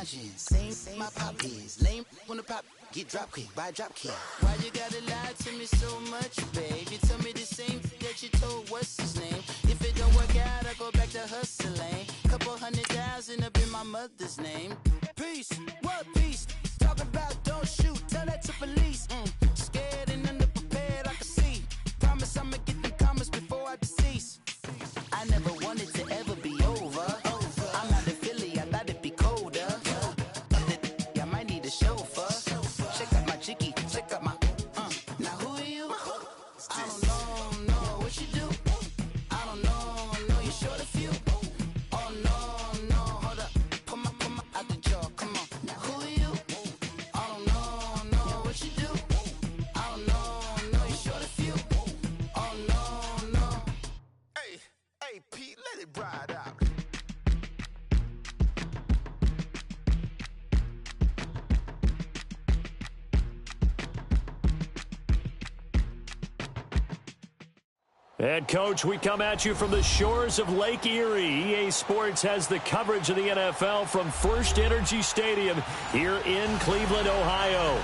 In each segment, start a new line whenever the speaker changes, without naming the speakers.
margins. Same my pop is. Lame when the pop get drop kick by drop kick. Why you gotta lie to me so much, babe? You tell me the same that you told what's his name. If it don't work out, I go back to hustling. Couple 100,000 up in my mother's name. Peace, what peace? Talk about don't shoot, tell that to police. Scared and underprepared, I can see. Promise I'ma get them comments before I decease. I never wanted to ever be over. I'm not a Philly, I thought it'd be colder. I might need a chauffeur. Check out my chicky, check out my. Now who are you? I don't know what you do. I don't know you short a few. Oh no, hold up, pull my out the jaw. Come on, now who are you? I don't know what you do. I don't know you short a few. Oh no. Hey, Pete, let it ride out.
And, Coach, we come at you from the shores of Lake Erie. EA Sports has the coverage of the NFL from First Energy Stadium here in Cleveland, Ohio.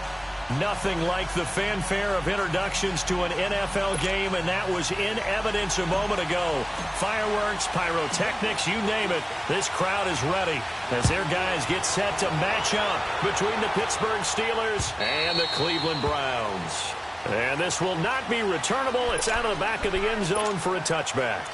Nothing like the fanfare of introductions to an NFL game, and that was in evidence a moment ago. Fireworks, pyrotechnics, you name it. This crowd is ready as their guys get set to match up between the Pittsburgh Steelers and the Cleveland Browns. And this will not be returnable. It's out of the back of the end zone for a touchback.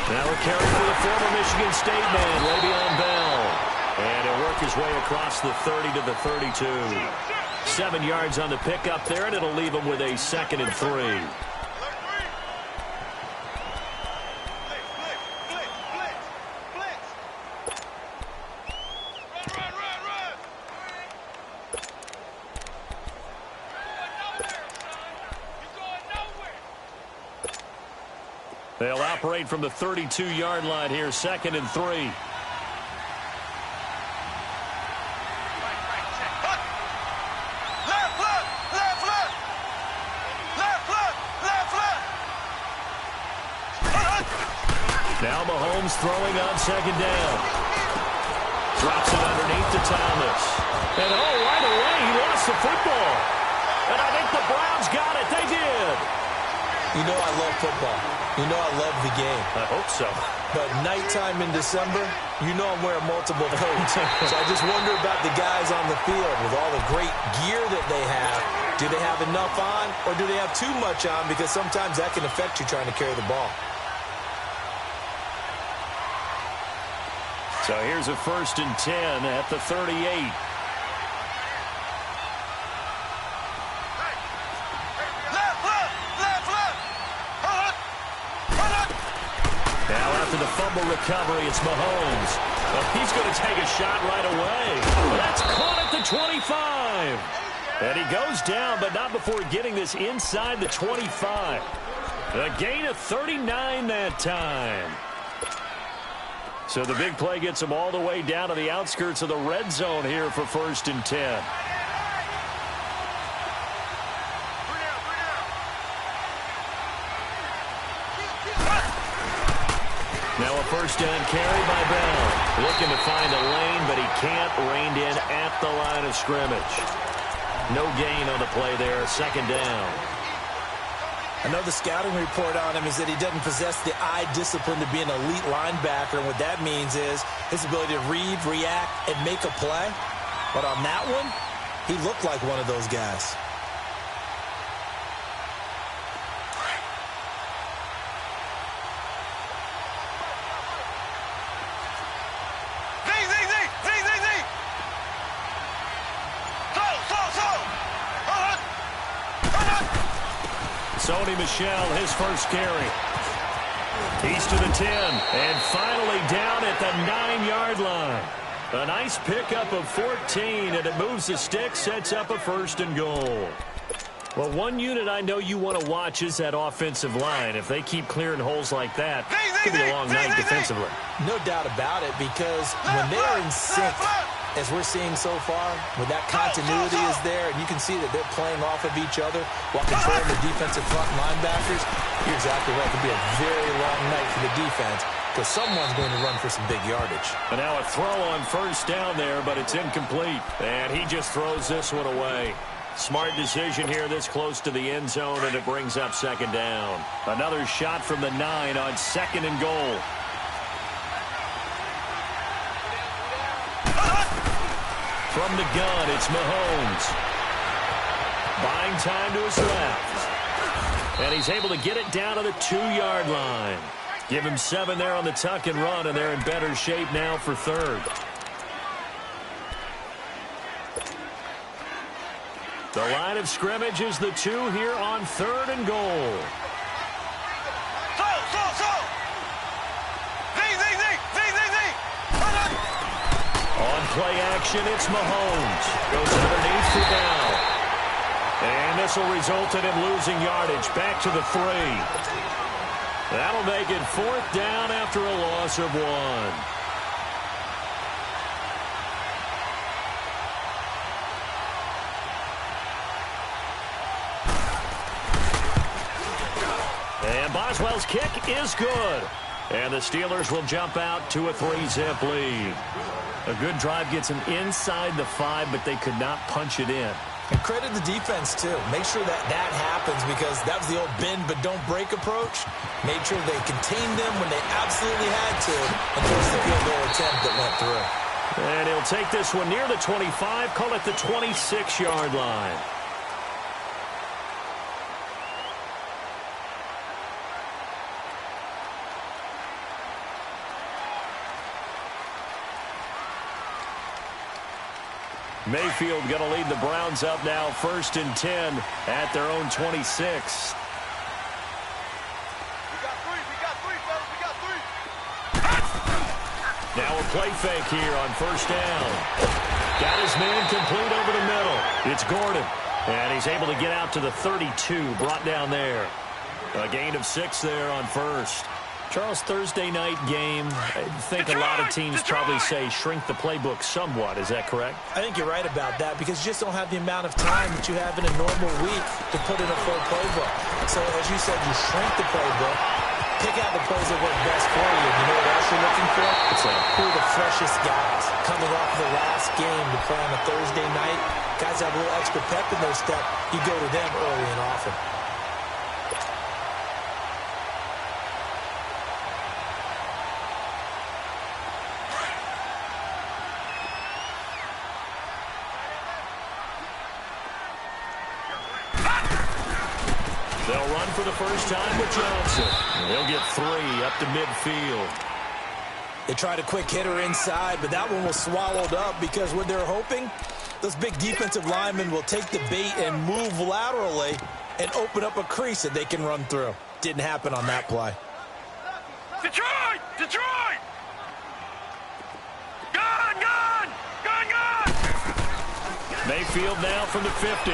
Now a carry for the former Michigan State man, Le'Veon Bell. And he'll work his way across the 30 to the 32. 7 yards on the pickup there, and it'll leave him with a 2nd and 3. They'll operate from the 32-yard line here, 2nd and 3. Now Mahomes throwing on 2nd down. Drops it underneath to Thomas. And right away, he lost the football. And I think the Browns got it. They did.
You know I love football. You know I love the game.
I hope so.
But nighttime in December, you know I'm wearing multiple coats. So I just wonder about the guys on the field with all the great gear that they have. Do they have enough on, or do they have too much on? Because sometimes that can affect you trying to carry the ball.
So here's a 1st and 10 at the 38. Now after the fumble recovery, it's Mahomes. He's going to take a shot right away. That's caught at the 25. And he goes down, but not before getting this inside the 25. A gain of 39 that time. So the big play gets him all the way down to the outskirts of the red zone here for 1st and 10. Now a 1st down carry by Bell. Looking to find a lane, but he can't. Reined in at the line of scrimmage. No gain on the play there. 2nd down.
I know the scouting report on him is that he doesn't possess the eye discipline to be an elite linebacker. And what that means is his ability to read, react, and make a play. But on that one, he looked like one of those guys.
Sony Michel, his first carry. He's to the 10, and finally down at the 9-yard line. A nice pickup of 14, and it moves the stick, sets up a 1st and goal. Well, one unit I know you want to watch is that offensive line. If they keep clearing holes like that, it could be a long night defensively.
No doubt about it, because when they're in sync, as we're seeing so far, when that continuity is there, and you can see that they're playing off of each other while controlling the defensive front linebackers, you're exactly right. It could be a very long night for the defense, because someone's going to run for some big yardage.
And now a throw on 1st down there, but it's incomplete. And he just throws this one away. Smart decision here this close to the end zone, and it brings up 2nd down. Another shot from the 9 on 2nd and goal. From the gun, it's Mahomes. Buying time to his left. And he's able to get it down to the 2-yard line. Give him 7 there on the tuck and run, and they're in better shape now for 3rd. The line of scrimmage is the 2 here on 3rd and goal. On play action, it's Mahomes. Goes underneath for down. And this will result in him losing yardage. Back to the 3. That'll make it 4th down after a loss of 1. And Boswell's kick is good. And the Steelers will jump out to a 3-zip lead. A good drive gets them inside the 5, but they could not punch it in.
And credit the defense, too. Make sure that that happens, because that was the old bend but don't break approach. Made sure they contained them when they absolutely had to, and forced the field goal attempt that went through.
And he'll take this one near the 25, call it the 26-yard line. Mayfield going to lead the Browns up now, 1st and 10 at their own 26.
We got three, fellas. We got three.
Now a play fake here on 1st down. Got his man complete over the middle. It's Gordon. And he's able to get out to the 32, brought down there. A gain of 6 there on 1st. Charles, Thursday night game, I think a lot of teams probably say shrink the playbook somewhat. Is that correct?
I think you're right about that, because you just don't have the amount of time that you have in a normal week to put in a full playbook. So, as you said, you shrink the playbook, pick out the plays that work best for you. You know what else you're looking for? Who are the freshest guys coming off the last game to play on a Thursday night? Guys have a little extra pep in their step. You go to them early and often.
They'll run for the first time with Johnson. They'll get 3 up to midfield.
They tried a quick hitter inside, but that one was swallowed up, because what they're hoping, those big defensive linemen will take the bait and move laterally and open up a crease that they can run through. Didn't happen on that play.
Detroit! Detroit! Gun! Gun! Gun! Gun!
Mayfield now from the 50.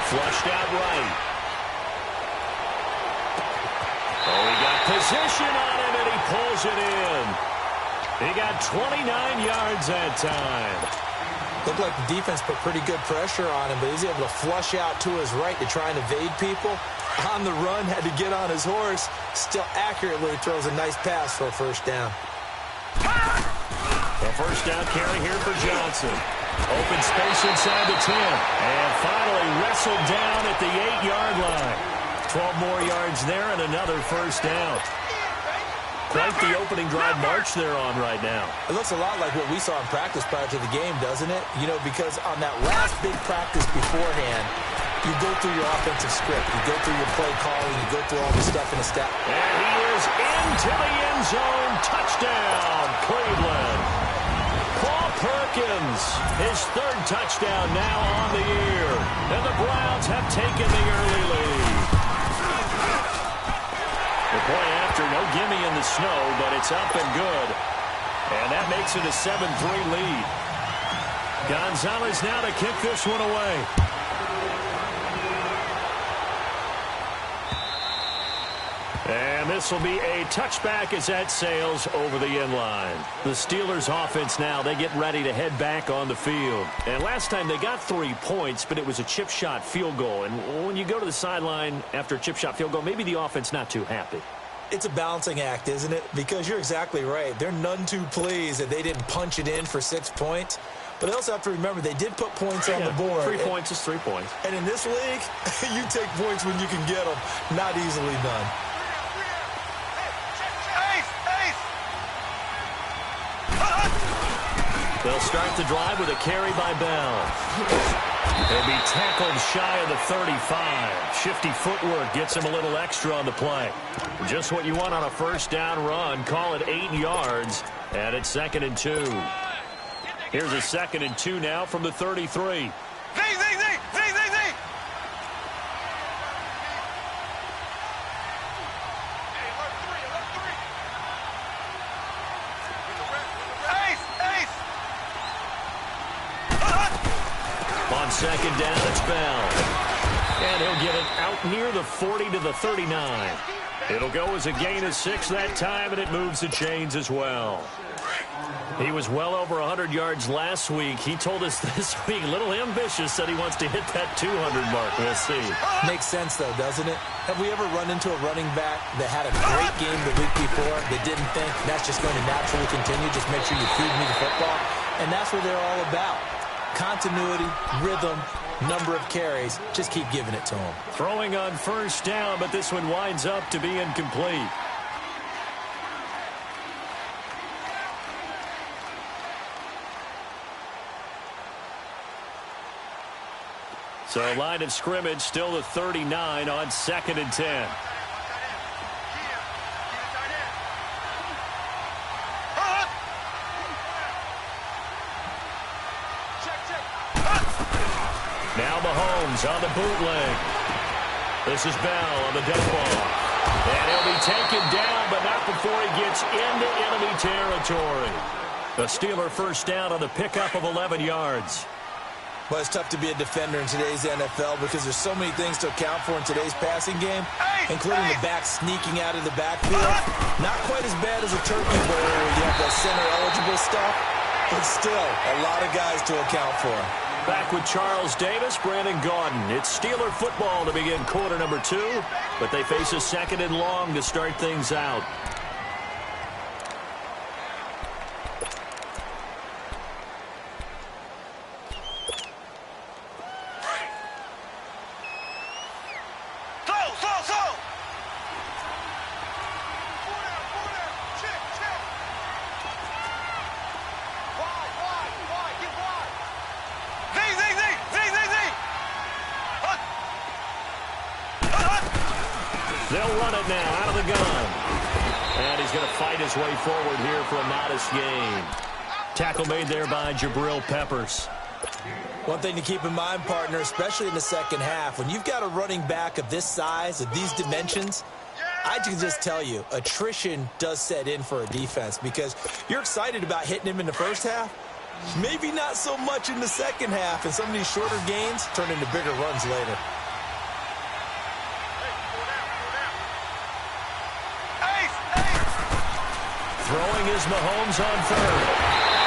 Flushed out right. Oh, he got position on him, and he pulls it in. He got 29 yards that time.
Looked like the defense put pretty good pressure on him, but he's able to flush out to his right to try and evade people. On the run, had to get on his horse. Still accurately throws a nice pass for a 1st down.
The 1st down carry here for Johnson. Open space inside the 10. And finally wrestled down at the 8-yard line. 12 more yards there and another 1st down. Quite the opening drive march they're on right now.
It looks a lot like what we saw in practice prior to the game, doesn't it? You know, because on that last big practice beforehand, you go through your offensive script. You go through your play calling. You go through all the stuff in the stat.
And he is into the end zone. Touchdown, Cleveland. Paul Perkins, his third touchdown now on the year. And the Browns have taken the early lead. The play after, no gimme in the snow, but it's up and good. And that makes it a 7-3 lead. Gonzalez now to kick this one away. And this will be a touchback as that sails over the end line. The Steelers offense now, they get ready to head back on the field. And last time they got 3 points, but it was a chip shot field goal. And when you go to the sideline after a chip shot field goal, maybe the offense not too happy.
It's a balancing act, isn't it? Because you're exactly right. They're none too pleased that they didn't punch it in for 6 points. But they also have to remember they did put points on the board.
3 points is 3 points.
And in this league, you take points when you can get them. Not easily done.
They'll start the drive with a carry by Bell. They'll be tackled shy of the 35. Shifty footwork gets him a little extra on the play. Just what you want on a first down run. Call it 8 yards. And it's 2nd and 2. Here's a 2nd and 2 now from the 33. On 2nd down, it's Bell. And he'll get it out near the 40 to the 39. It'll go as a gain of 6 that time, and it moves the chains as well. He was well over 100 yards last week. He told us this week, a little ambitious, said he wants to hit that 200 mark. We'll see.
Makes sense, though, doesn't it? Have we ever run into a running back that had a great game the week before that didn't think that's just going to naturally continue? Just make sure you feed me the football. And that's what they're all about. Continuity, rhythm, number of carries. Just keep giving it to him.
Throwing on first down, but this one winds up to be incomplete. So line of scrimmage still the 39 on 2nd and 10. Now Mahomes on the bootleg. This is Bell on the dead ball. And he'll be taken down, but not before he gets into enemy territory. The Steeler first down on the pickup of 11 yards.
Well, it's tough to be a defender in today's NFL because there's so many things to account for in today's passing game, including the back sneaking out of the backfield. Not quite as bad as a turkey bowl where you have that center-eligible stuff, but still a lot of guys to account for.
Back with Charles Davis, Brandon Gaudin. It's Steeler football to begin quarter number 2, but they face a 2nd and long to start things out. They'll run it now out of the gun. And he's going to fight his way forward here for a modest gain. Tackle made there by Jabril Peppers.
One thing to keep in mind, partner, especially in the second half, when you've got a running back of this size, of these dimensions, I can just tell you, attrition does set in for a defense because you're excited about hitting him in the first half. Maybe not so much in the second half, and some of these shorter gains turn into bigger runs later.
Throwing is Mahomes on third.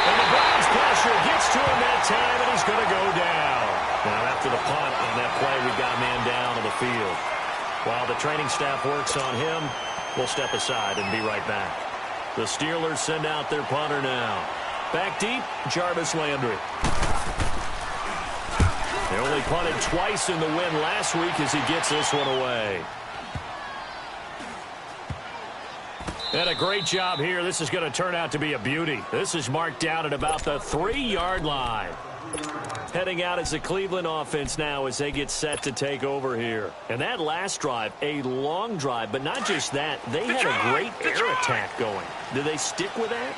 And the Browns pressure gets to him that time, and he's going to go down. Now, after the punt on that play, we've got a man down on the field. While the training staff works on him, we'll step aside and be right back. The Steelers send out their punter now. Back deep, Jarvis Landry. They only punted twice in the win last week as he gets this one away. And a great job here. This is going to turn out to be a beauty. This is marked down at about the 3-yard line. Heading out as the Cleveland offense now as they get set to take over here. And that last drive, a long drive, but not just that. They had a great air attack going. Do they stick with that?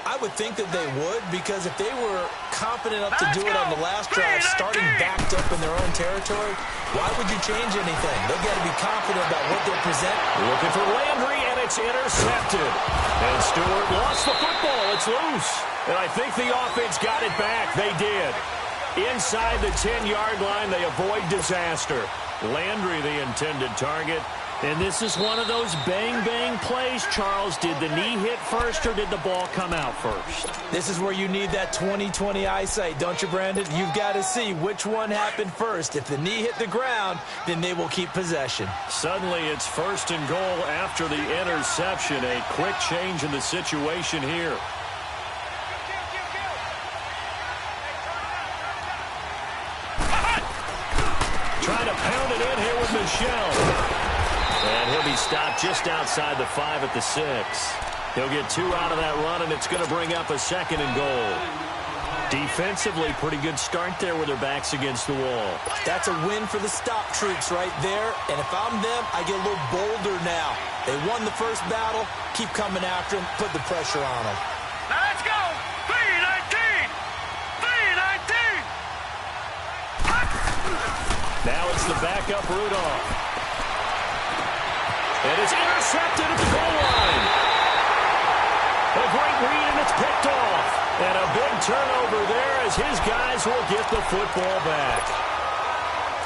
I would think that they would, because if they were confident enough to do it on the last drive, starting backed up in their own territory, why would you change anything? They've got to be confident about what they present.
Looking for Landry, and it's intercepted. And Stewart lost the football. It's loose. And I think the offense got it back. They did. Inside the 10-yard line, they avoid disaster. Landry, the intended target. And this is one of those bang-bang plays, Charles. Did the knee hit first, or did the ball come out first?
This is where you need that 20/20 eyesight, don't you, Brandon? You've got to see which one happened first. If the knee hit the ground, then they will keep possession.
Suddenly, it's 1st and goal after the interception. A quick change in the situation here. Trying to pound it in here with Michel. And he'll be stopped just outside the 5 at the 6. He'll get 2 out of that run, and it's going to bring up a 2nd and goal. Defensively, pretty good start there with their backs against the wall.
That's a win for the stop troops right there. And if I'm them, I get a little bolder now. They won the first battle. Keep coming after them. Put the pressure on them.
Let's go! 3-19! 3-19!
Now it's the backup Rudolph. And it's intercepted at the goal line. A great read, and it's picked off. And a big turnover there as his guys will get the football back.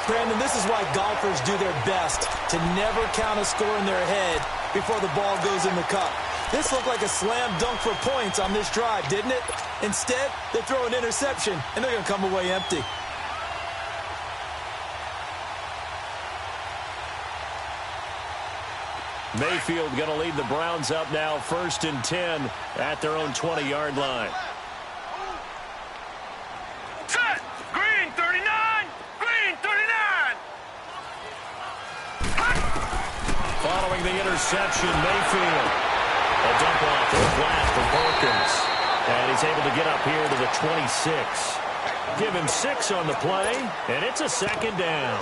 Brandon, this is why golfers do their best to never count a score in their head before the ball goes in the cup. This looked like a slam dunk for points on this drive, didn't it? Instead, they throw an interception, and they're going to come away empty.
Mayfield going to lead the Browns up now 1st and 10 at their own 20-yard line.
Set! Green 39! Green 39!
Following the interception, Mayfield. A dump off to the flat for Perkins. And he's able to get up here to the 26. Give him 6 on the play, and it's a 2nd down.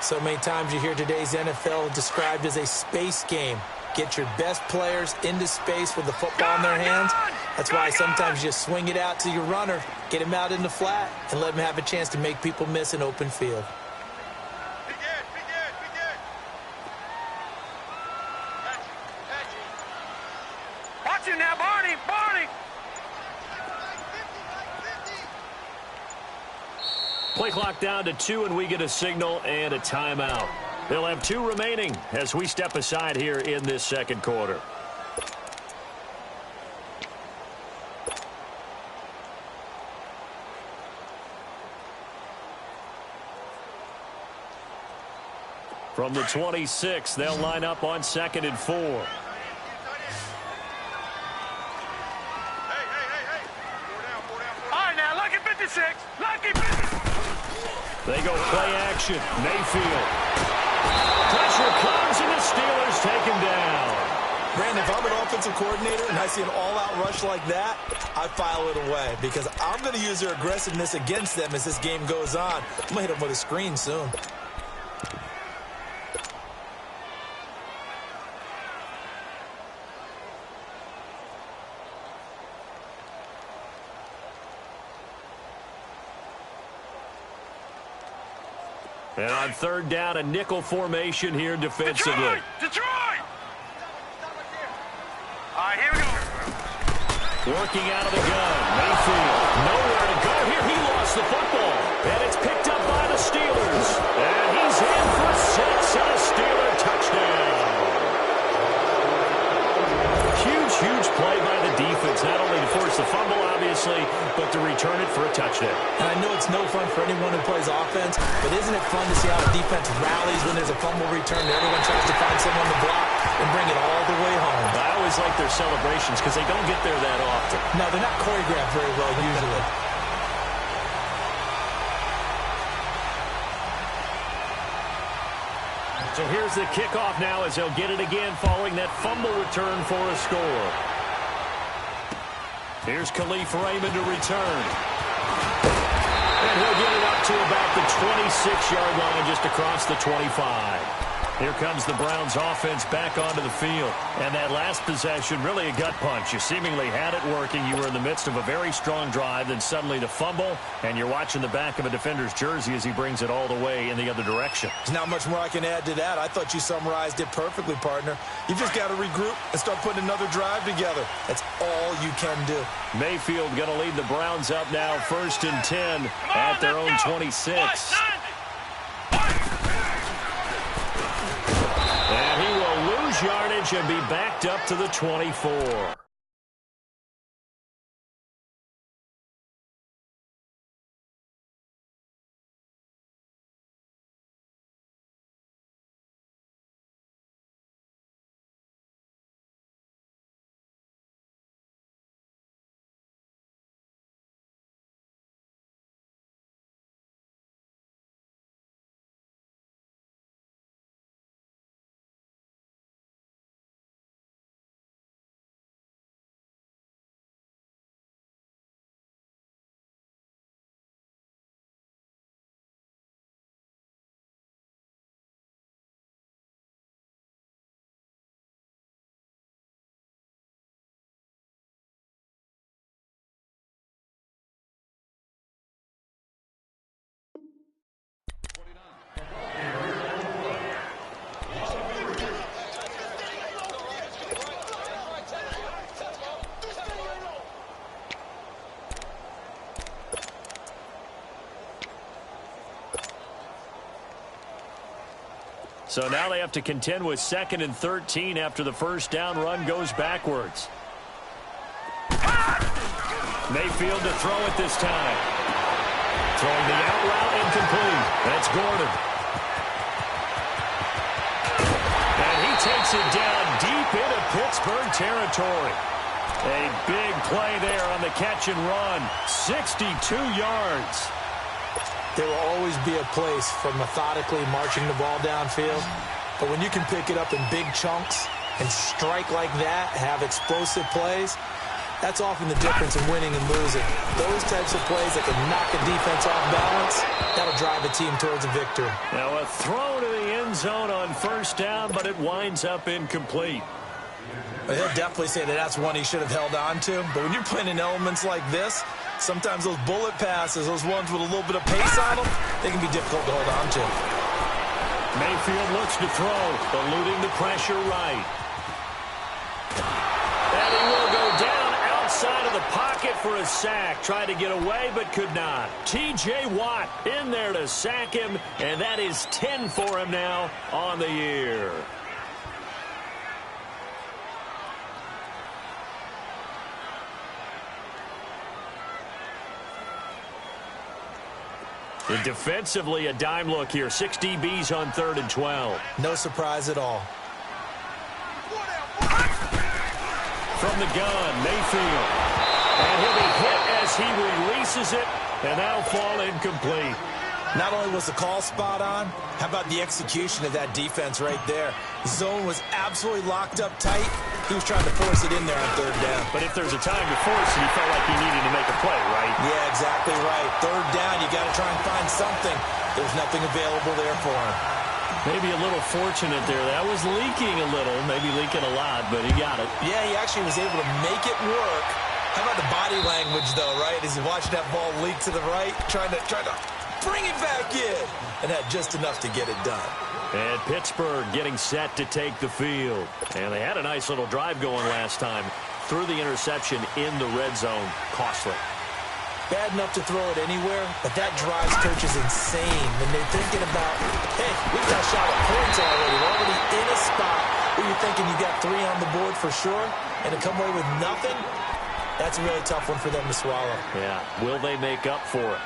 So many times you hear today's NFL described as a space game. Get your best players into space with the football in their hands. That's why sometimes you just swing it out to your runner, get him out in the flat, and let him have a chance to make people miss an open field.
Watch him now, Barney! Barney!
Play clock down to 2, and we get a signal and a timeout. They'll have 2 remaining as we step aside here in this 2nd quarter. From the 26, they'll line up on 2nd and 4.
Hey! All right, now, lucky 56! Lucky 56!
They go play action. Mayfield. Pressure comes, and the Steelers take him down.
Brandon, if I'm an offensive coordinator and I see an all-out rush like that, I file it away because I'm going to use their aggressiveness against them as this game goes on. I'm going to hit them with a screen soon.
And on 3rd down, a nickel formation here defensively.
Detroit! All right, here we go.
Working out of the gun. Mayfield. Nowhere to go here. He lost the football. And it's picked up by the Steelers. And he's in for 6 and a Steeler touchdown. Huge play by the defense. Not only to force the fumble, obviously, but to return it for a touchdown.
And I know it's no fun for anyone who plays offense, but isn't it fun to see how the defense rallies when there's a fumble return and everyone tries to find someone to block and bring it all the way home?
I always like their celebrations because they don't get there that often.
No, they're not choreographed very well usually.
So here's the kickoff now as they'll get it again following that fumble return for a score. Here's Khalif Raymond to return. And he'll get it up to about the 26-yard line just across the 25. Here comes the Browns offense back onto the field. And that last possession, really a gut punch. You seemingly had it working. You were in the midst of a very strong drive, then suddenly the fumble, and you're watching the back of a defender's jersey as he brings it all the way in the other direction.
There's not much more I can add to that. I thought you summarized it perfectly, partner. You just got to regroup and start putting another drive together. That's all you can do.
Mayfield going to lead the Browns up now, 1st and 10 at their own 26. And he will lose yardage and be backed up to the 24. So now they have to contend with 2nd and 13 after the first down run goes backwards. Mayfield to throw it this time. Throwing the out route incomplete. That's Gordon. And he takes it down deep into Pittsburgh territory. A big play there on the catch and run. 62 yards.
There will always be a place for methodically marching the ball downfield. But when you can pick it up in big chunks and strike like that, have explosive plays, that's often the difference in winning and losing. Those types of plays that can knock a defense off balance, that'll drive a team towards a victory.
Now a throw to the end zone on 1st down, but it winds up incomplete.
Well, he'll definitely say that that's one he should have held on to. But when you're playing in elements like this, sometimes those bullet passes, those ones with a little bit of pace on them, they can be difficult to hold on to.
Mayfield looks to throw, eluding the pressure right. And he will go down outside of the pocket for a sack. Tried to get away, but could not. T.J. Watt in there to sack him, and that is 10 for him now on the year. And defensively, a dime look here. 6 DBs on 3rd and 12.
No surprise at all.
From the gun, Mayfield. And he'll be hit as he releases it, and that'll fall incomplete.
Not only was the call spot on, how about the execution of that defense right there? The zone was absolutely locked up tight. He was trying to force it in there on 3rd down.
But if there's a time to force it, he felt like he needed to make a play, right?
Yeah, exactly right. 3rd down, you got to try and find something. There was nothing available there for him.
Maybe a little fortunate there. That was leaking a little, maybe leaking a lot, but he got it.
Yeah, he actually was able to make it work. How about the body language, though, right? As he watched that ball leak to the right, trying to bring it back in, and had just enough to get it done.
And Pittsburgh getting set to take the field. And they had a nice little drive going last time. Threw the interception in the red zone. Costly.
Bad enough to throw it anywhere, but that drives coaches insane when they're thinking about, hey, we've got a shot at points already. We're already in a spot where you're thinking you got 3 on the board for sure, and to come away with nothing, that's a really tough one for them to swallow.
Yeah, will they make up for it?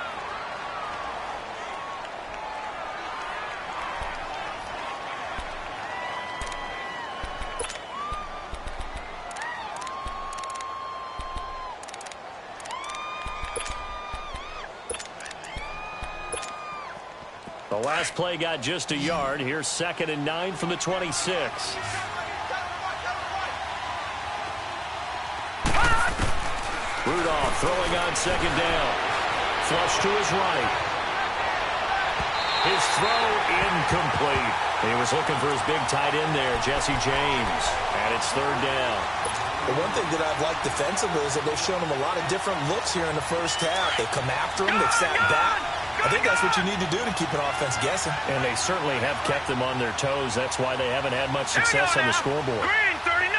The last play got just a yard. Here's 2nd and 9 from the 26. Rudolph throwing on 2nd down. Flush to his right. His throw incomplete. He was looking for his big tight end there, Jesse James. And it's third down.
The one thing that I've liked defensively is that they've shown him a lot of different looks here in the first half. They come after him, they've sat back. I think that's what you need to do to keep an offense guessing.
And they certainly have kept them on their toes. That's why they haven't had much success on the scoreboard.
Green 39!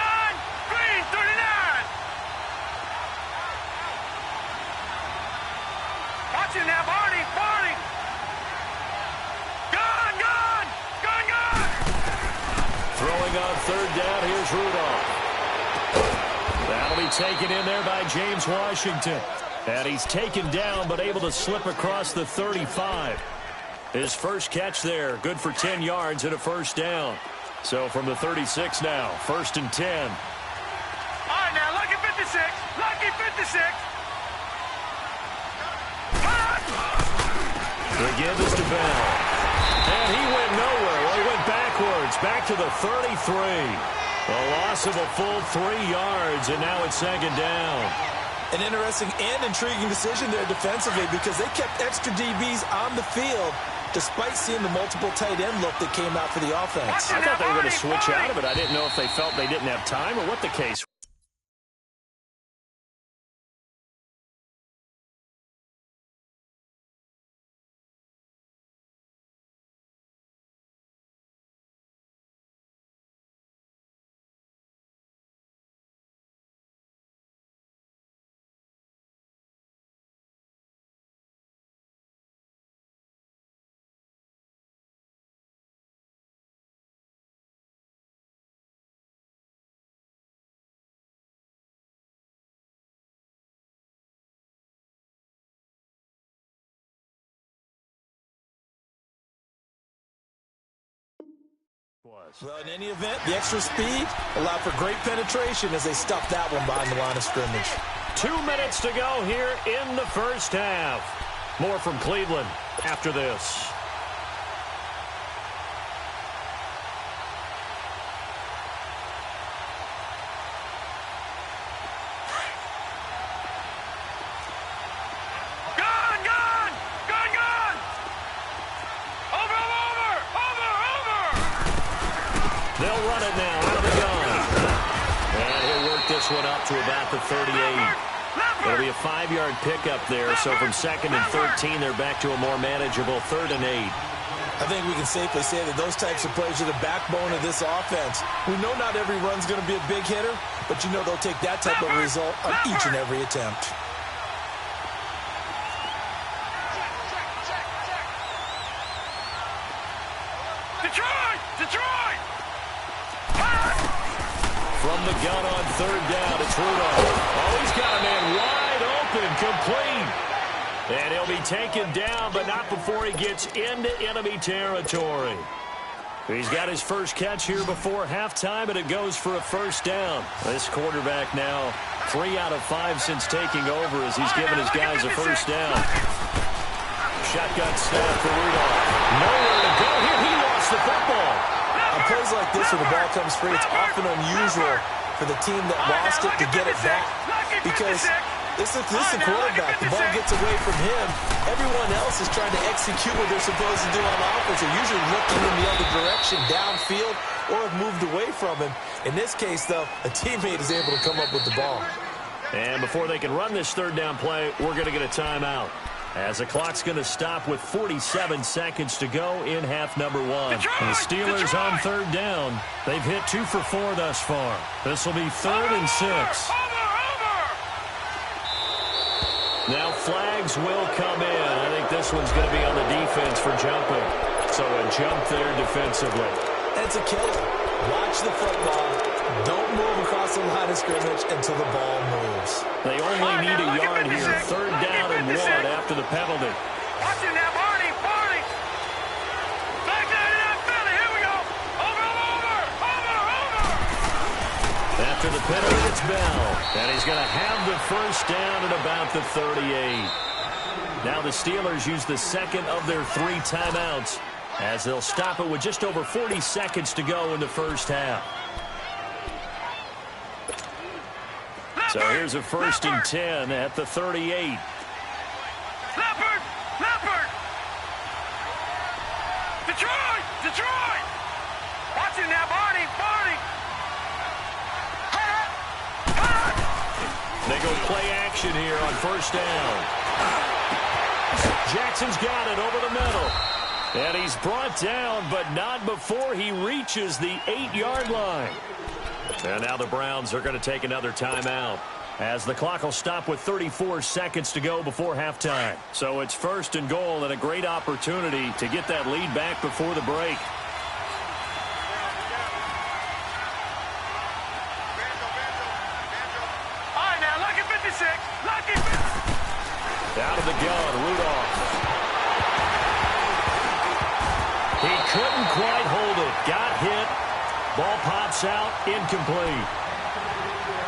Green 39! Watch it now, Barney! Barney! Gone! Gone! Gone! Gone!
Throwing on third down, here's Rudolph. That'll be taken in there by James Washington. And he's taken down, but able to slip across the 35. His first catch there, good for 10 yards and a first down. So from the 36 now, 1st and 10.
All right, now, lucky 56. Lucky 56.
The give is to Bell. And he went nowhere. Well, he went backwards, back to the 33. A loss of a full 3 yards, and now it's 2nd down.
An interesting and intriguing decision there defensively because they kept extra DBs on the field despite seeing the multiple tight end look that came out for the offense.
I thought they were going to switch out of it. I didn't know if they felt they didn't have time or what the case was.
Well, in any event, the extra speed allowed for great penetration as they stuffed that one behind the line of scrimmage.
2 minutes to go here in the first half. More from Cleveland after this. They'll run it now out of the gun. And he'll work this one up to about the 38. It'll be a 5-yard pickup there. So from 2nd and 13, they're back to a more manageable 3rd and 8.
I think we can safely say that those types of plays are the backbone of this offense. We know not every run's going to be a big hitter, but you know they'll take that type of result on each and every attempt.
Detroit! Detroit!
From the gun on 3rd down, it's Rudolph. Oh, he's got a man wide open, complete. And he'll be taken down, but not before he gets into enemy territory. He's got his first catch here before halftime, and it goes for a first down. This quarterback now 3 out of 5 since taking over as he's given his guys a first down. Shotgun snap for Rudolph. Nowhere to go here. He lost the football.
On plays like this where the ball comes free, it's often unusual for the team that lost it to get it back because this is the quarterback. The ball gets away from him. Everyone else is trying to execute what they're supposed to do on offense. They're usually looking in the other direction, downfield, or have moved away from him. In this case, though, a teammate is able to come up with the ball.
And before they can run this 3rd down play, we're going to get a timeout. As the clock's going to stop with 47 seconds to go in half number 1. The Steelers on 3rd down. They've hit 2 for 4 thus far. This will be 3rd and 6. Now flags will come in. I think this one's going to be on the defense for jumping. So a jump there defensively.
That's a killer. Watch the football. Don't move across the line of scrimmage until the ball moves.
They only need a yard here. 3rd down and 1 after the penalty.
Watch it now, Barney. Barney. Back there in that Philly. Here we go. Over.
After the penalty, it's Bell. And he's going to have the first down at about the 38. Now the Steelers use the 2nd of their 3 timeouts as they'll stop it with just over 40 seconds to go in the first half. So here's a 1st and 10 at the 38.
Leopard! Detroit!
go play action here on first down. Jackson's got it over the middle. And he's brought down, but not before he reaches the 8-yard line. And now the Browns are going to take another timeout, as the clock will stop with 34 seconds to go before halftime. So it's first and goal, and a great opportunity to get that lead back before the break.
All right, now, lucky 56. Lucky 56.
Out of the gun, Rudolph. He couldn't quite hold it. Got hit. Ball pops out. Incomplete.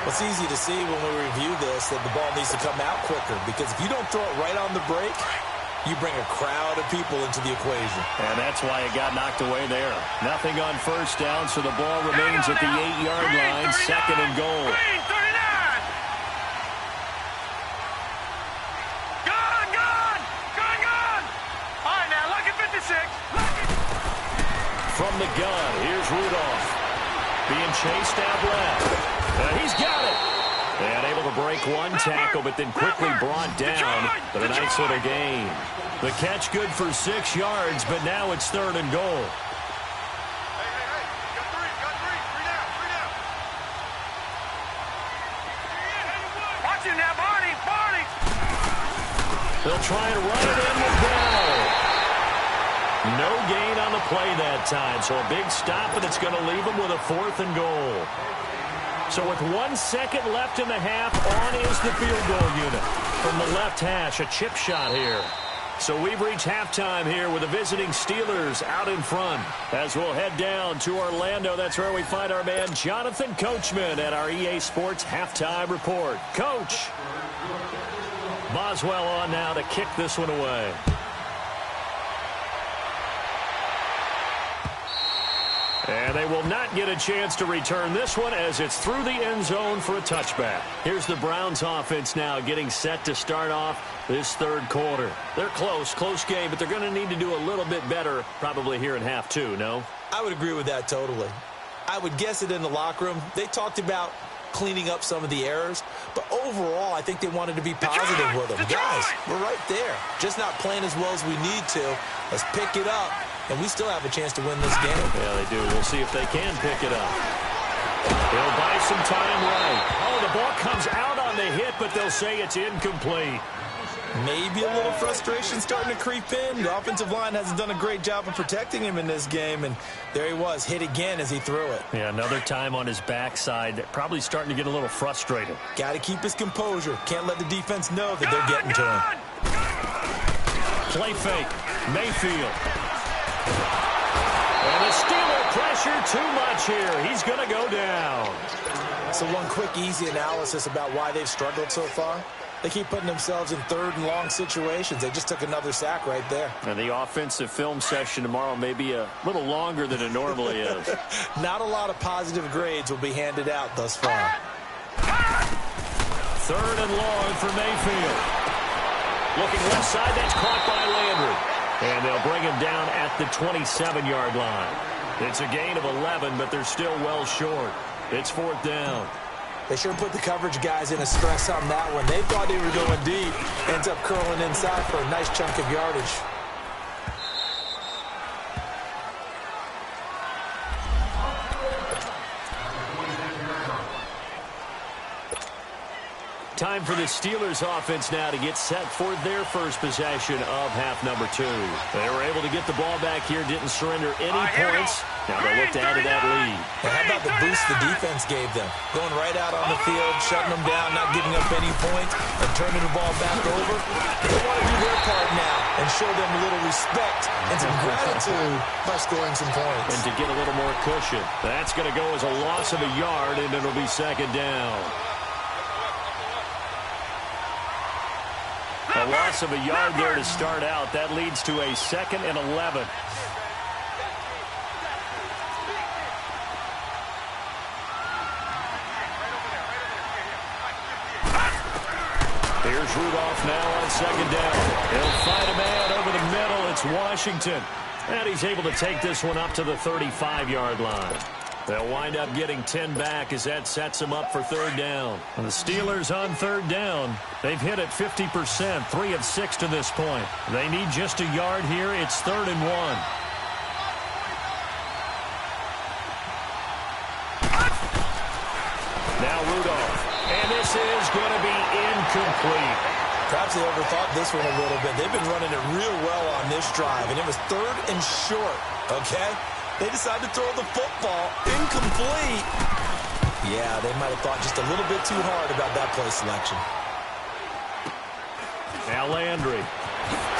It's easy to see when we review this that the ball needs to come out quicker, because if you don't throw it right on the break, you bring a crowd of people into the equation.
And that's why it got knocked away there. Nothing on first down, so the ball remains at the 8-yard line. Second and goal.
Green, 39. Gone, gone, gone, gone. All right, now, lucky 56. Lucky.
From the gun, here's Rudolph. Being chased out left. He's got it. And able to break one tackle, but then quickly brought down. But a nice little gain. The catch good for 6 yards, but now it's third and goal.
Hey. Got three. Three down. Watch him now, Barney.
They'll try and run it in with Bell. No gain on the play that time, so a big stop, and it's going to leave them with a fourth and goal. So with 1 second left in the half, on is the field goal unit. From the left hash, a chip shot here. So we've reached halftime here with the visiting Steelers out in front. As we'll head down to Orlando, that's where we find our man Jonathan Coachman at our EA Sports Halftime Report. Coach. Boswell on now to kick this one away. And they will not get a chance to return this one, as it's through the end zone for a touchback. Here's the Browns offense now getting set to start off this third quarter. They're close game, but they're going to need to do a little bit better probably here in half two, no?
I would agree with that totally. I would guess it in the locker room. They talked about cleaning up some of the errors, but overall I think they wanted to be positive with them. Guys, we're right there. Just not playing as well as we need to. Let's pick it up. And we still have a chance to win this game.
Yeah, they do. We'll see if they can pick it up. They'll buy some time right. Oh, the ball comes out on the hit, but they'll say it's incomplete.
Maybe a little frustration starting to creep in. The offensive line hasn't done a great job of protecting him in this game, and there he was, hit again as he threw it.
Yeah, another time on his backside. Probably starting to get a little frustrated.
Got to keep his composure. Can't let the defense know that they're getting to him.
Play fake. Mayfield. And the Steeler pressure too much here. He's going to go down.
So one quick, easy analysis about why they've struggled so far. They keep putting themselves in third and long situations. They just took another sack right there.
And the offensive film session tomorrow may be a little longer than it normally is.
Not a lot of positive grades will be handed out thus far.
Third and long for Mayfield. Looking left side, that's caught by Landry. And they'll bring him down at the 27-yard line. It's a gain of 11, but they're still well short. It's fourth down.
They sure put the coverage guys in a stress on that one. They thought they were going deep. Ends up curling inside for a nice chunk of yardage.
Time for the Steelers offense now to get set for their first possession of half number 2. They were able to get the ball back here, didn't surrender any points. Now they look to add to that lead.
And how about the boost the defense gave them? Going right out on the field, shutting them down, not giving up any points, and turning the ball back over. They want to do their part now and show them a little respect and some gratitude by scoring some points.
And to get a little more cushion. That's going to go as a loss of a yard, and it'll be second down. A loss of a yard there to start out. That leads to a 2nd and 11. Here's Rudolph now on second down. He'll find a man over the middle. It's Washington. And he's able to take this one up to the 35-yard line. They'll wind up getting 10 back as that sets them up for third down. And the Steelers on third down. They've hit it 50%, 3 of 6 to this point. They need just a yard here. It's 3rd and 1. Now Rudolph. And this is going to be incomplete.
Perhaps they overthought this one a little bit. They've been running it real well on this drive, and it was 3rd and short, okay? They decided to throw the football incomplete. Yeah, they might have thought just a little bit too hard about that play selection.
Now Landry.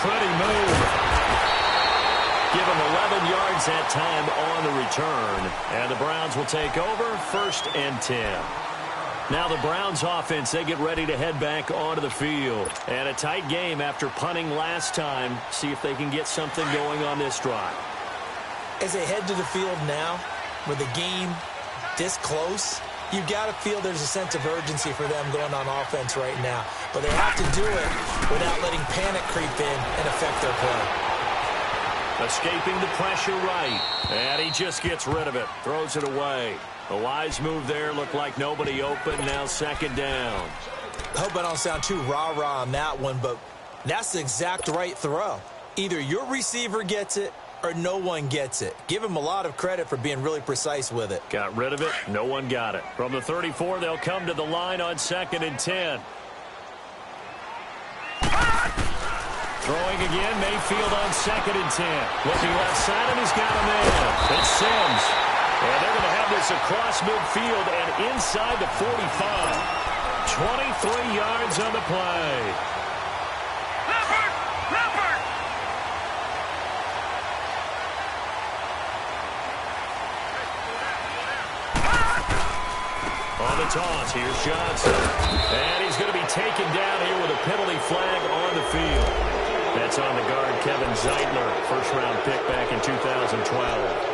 Pretty move. Give him 11 yards that time on the return. And the Browns will take over 1st and 10. Now the Browns offense, they get ready to head back onto the field. And a tight game after punting last time. See if they can get something going on this drive.
As they head to the field now, with the game this close, you've got to feel there's a sense of urgency for them going on offense right now. But they have to do it without letting panic creep in and affect their play.
Escaping the pressure right. And he just gets rid of it. Throws it away. A wise move there. Looked like nobody open. Now 2nd down.
I hope I don't sound too rah-rah on that one, but that's the exact right throw. Either your receiver gets it or no one gets it. Give him a lot of credit for being really precise with it.
Got rid of it. No one got it. From the 34, they'll come to the line on 2nd and 10. Throwing again, Mayfield on 2nd and 10. Looking left side, and he's got a man. It's Sims. And they're going to have this across midfield and inside the 45. 23 yards on the play.
Leopard!
On the toss, here's Johnson. And he's going to be taken down here with a penalty flag on the field. That's on the guard, Kevin Zeitler, 1st-round pick back in 2012.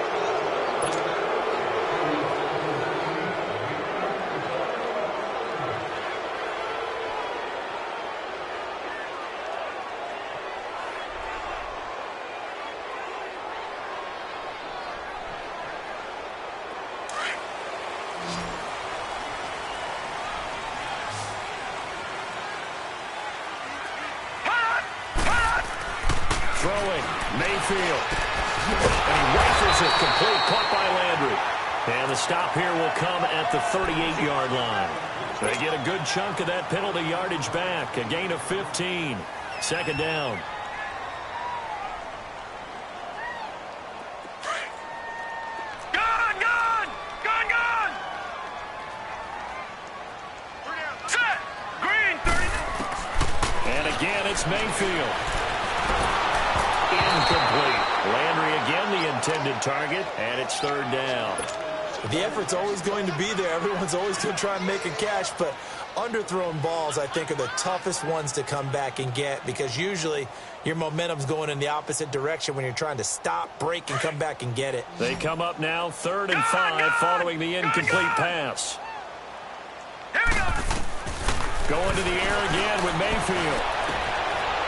Throwing, Mayfield. And he rifles it complete, caught by Landry. And the stop here will come at the 38-yard line. They get a good chunk of that penalty yardage back. A gain of 15. 2nd down.
Gone! Set! Green, 30.
And again, it's Mayfield. Incomplete. Landry again the intended target, and it's 3rd down.
The effort's always going to be there. Everyone's always going to try and make a catch, but underthrown balls, I think, are the toughest ones to come back and get because usually your momentum's going in the opposite direction when you're trying to stop, break, and come back and get it.
They come up now 3rd and 5 following the incomplete pass.
Here we go.
Going to the air again with Mayfield.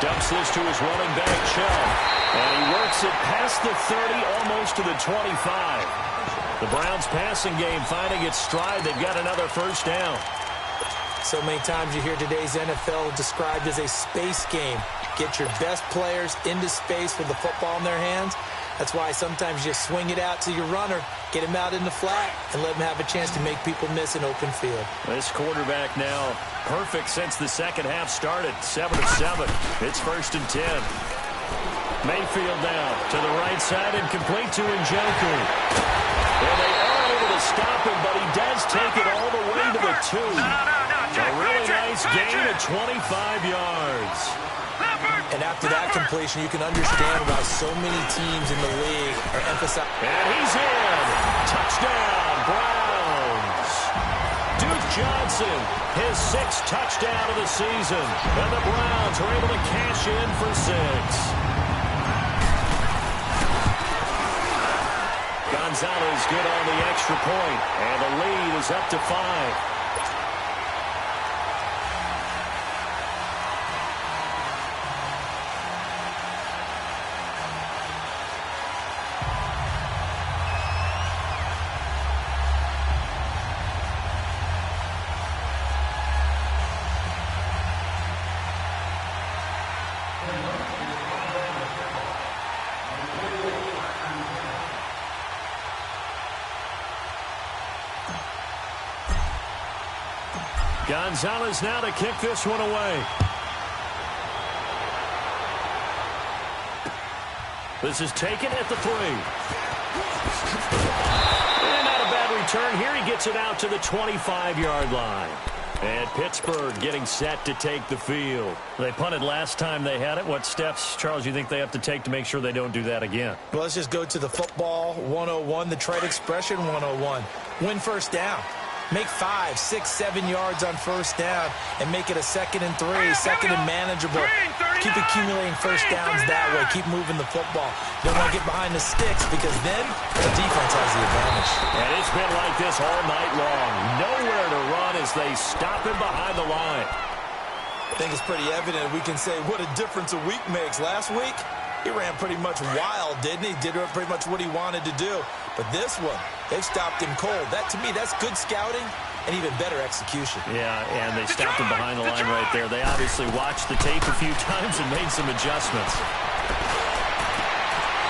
Dumps this to his running back, Chubb. And he works it past the 30, almost to the 25. The Browns passing game finding its stride. They've got another 1st down.
So many times you hear today's NFL described as a space game. Get your best players into space with the football in their hands. That's why sometimes you swing it out to your runner, get him out in the flat, and let him have a chance to make people miss an open field.
This quarterback now perfect since the second half started. 7 of 7. It's 1st and 10. Mayfield now to the right side and complete to Njoku. Well, they are able to stop him, but he does take it all the way to the 2. A really nice gain of 25 yards.
And after that completion, you can understand why so many teams in the league are emphasizing.
And he's in. Touchdown, Browns. Duke Johnson, his 6th touchdown of the season. And the Browns are able to cash in for 6. Gonzalez good on the extra point. And the lead is up to 5. Gonzalez now to kick this one away. This is taken at the 3. And not a bad return here. He gets it out to the 25-yard line. And Pittsburgh getting set to take the field. They punted last time they had it. What steps, Charles, you think they have to take to make sure they don't do that again?
Well, let's just go to the football 101, the trade expression 101. Win first down. Make 5, 6, 7 yards on first down and make it a 2nd and 3, 2nd and manageable. Keep accumulating first downs that way. Keep moving the football. You don't want to get behind the sticks because then the defense has the advantage.
And it's been like this all night long. Nowhere to run as they stop him behind the line.
I think it's pretty evident. We can say what a difference a week makes. Last week, he ran pretty much wild, didn't he? Did pretty much what he wanted to do. But this one, they've stopped him cold. That, to me, that's good scouting and even better execution.
Yeah, and they stopped him behind the line right there. They obviously watched the tape a few times and made some adjustments.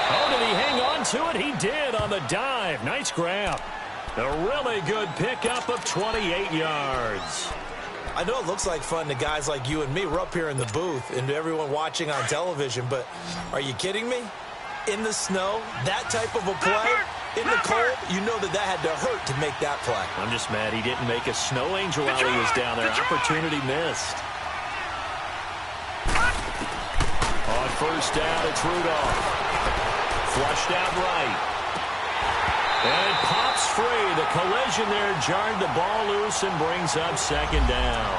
Oh, did he hang on to it? He did on the dive. Nice grab. A really good pickup of 28 yards.
I know it looks like fun to guys like you and me. We're up here in the booth and to everyone watching on television, but are you kidding me? In the snow, that type of a play, in the cold, you know that had to hurt to make that play.
I'm just mad he didn't make a snow angel while he was down there. Opportunity missed. On first down, it's Rudolph. Flushed out right. And it pops free. The collision there jarred the ball loose and brings up 2nd down.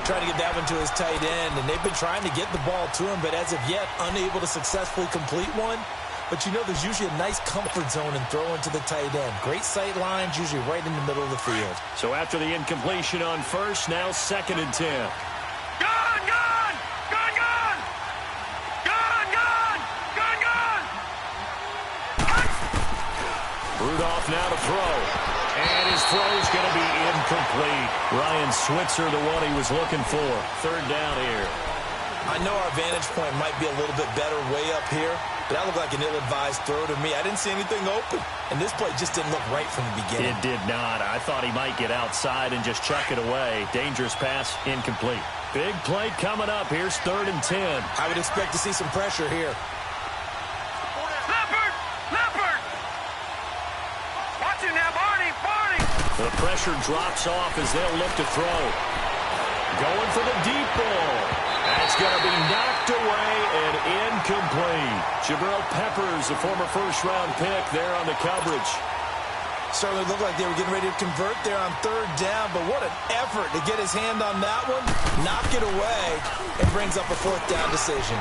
Trying to get that one to his tight end, and they've been trying to get the ball to him, but as of yet, unable to successfully complete one. But you know there's usually a nice comfort zone in throwing to the tight end. Great sight lines, usually right in the middle of the field.
So after the incompletion on first, now 2nd and 10.
Gone, gone! Gone, gone! Gone, gone! Gone, gone!
Rudolph now to throw. And his throw is going to be incomplete. Ryan Switzer, the one he was looking for. 3rd down here.
I know our vantage point might be a little bit better way up here, but that looked like an ill-advised throw to me. I didn't see anything open, and this play just didn't look right from the beginning.
It did not. I thought he might get outside and just chuck it away. Dangerous pass, incomplete. Big play coming up. Here's 3rd and 10.
I would expect to see some pressure here.
Leopard! Leopard! Watch it now, Barney! Barney!
The pressure drops off as they'll look to throw. Going for the deep ball. That's going to be knocked away and incomplete. Jabril Peppers, a former first-round pick there on the coverage.
Certainly looked like they were getting ready to convert there on 3rd down, but what an effort to get his hand on that one, knock it away, and brings up a 4th down decision.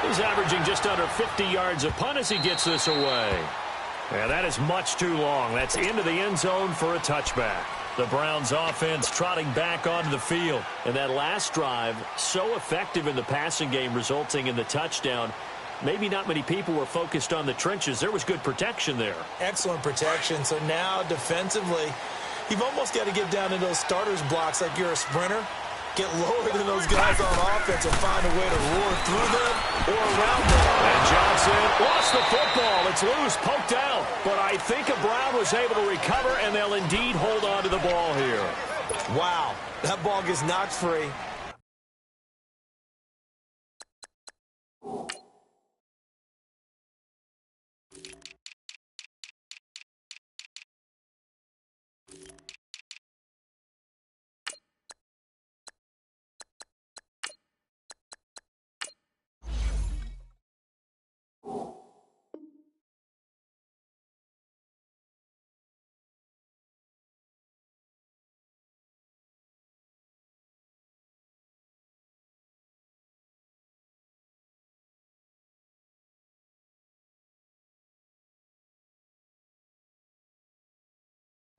He's averaging just under 50 yards a punt as he gets this away. Yeah, that is much too long. That's into the end zone for a touchback. The Browns offense trotting back onto the field. And that last drive, so effective in the passing game, resulting in the touchdown. Maybe not many people were focused on the trenches. There was good protection there.
Excellent protection. So now defensively, you've almost got to get down in those starters blocks like you're a sprinter. Get lower than those guys on offense and find a way to roar through them or around them.
And Johnson lost the football. It's loose, poked out. But I think a Brown was able to recover, and they'll indeed hold on to the ball here.
Wow, that ball gets knocked free.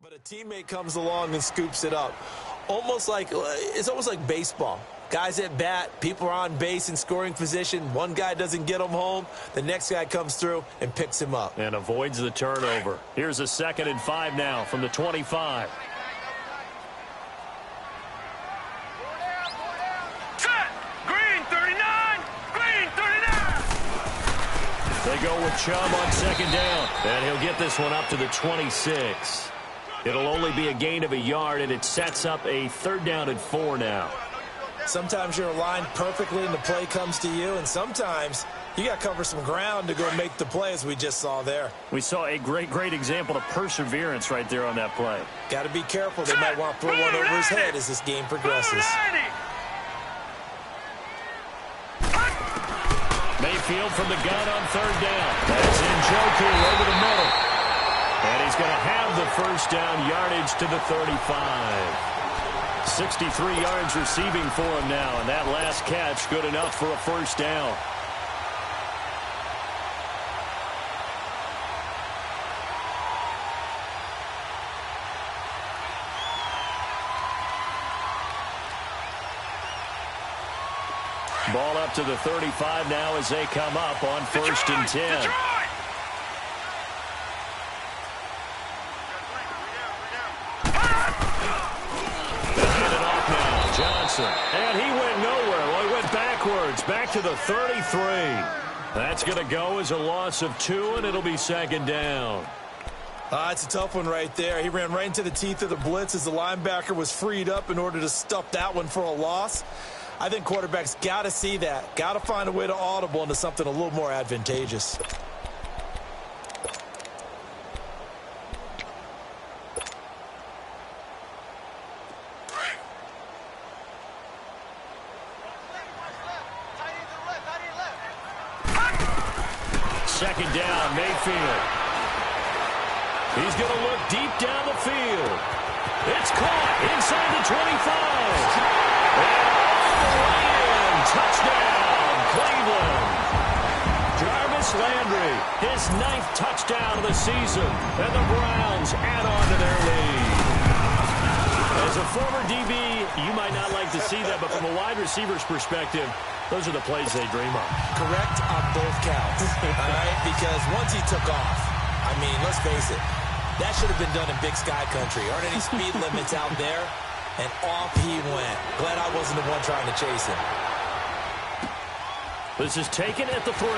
But a teammate comes along and scoops it up. It's almost like baseball. Guys at bat, people are on base in scoring position. One guy doesn't get him home. The next guy comes through and picks him up.
And avoids the turnover. Here's a 2nd and 5 now from the 25.
Set! Green 39! Green 39!
They go with Chubb on 2nd down. And he'll get this one up to the 26. It'll only be a gain of a yard, and it sets up a 3rd down and 4 now.
Sometimes you're aligned perfectly and the play comes to you, and sometimes you got to cover some ground to go make the play, as we just saw there.
We saw a great example of perseverance right there on that play.
Got to be careful. They might want to throw one over his head as this game progresses.
Mayfield from the gun on 3rd down. That's Njoku over the middle. And he's going to have the 1st down, yardage to the 35. 63 yards receiving for him now, and that last catch good enough for a 1st down. Ball up to the 35 now as they come up on 1st and 10. And he went nowhere. Well, he went backwards, back to the 33. That's going to go as a loss of 2, and it'll be 2nd down.
It's a tough one right there. He ran right into the teeth of the blitz as the linebacker was freed up in order to stuff that one for a loss. I think quarterbacks got to see that. Got to find a way to audible into something a little more advantageous.
Second down, Mayfield. He's going to look deep down the field. It's caught inside the 25. And all the way in. Touchdown, Cleveland. Jarvis Landry, his 9th touchdown of the season. And the Browns add on to their lead. As a former DB, you might not like to see that, but from a wide receiver's perspective, those are the plays they dream of.
Correct on both counts. All right, because once he took off, I mean, let's face it, that should have been done in Big Sky Country. Aren't any speed limits out there? And off he went. Glad I wasn't the one trying to chase him.
This is taken at the 3.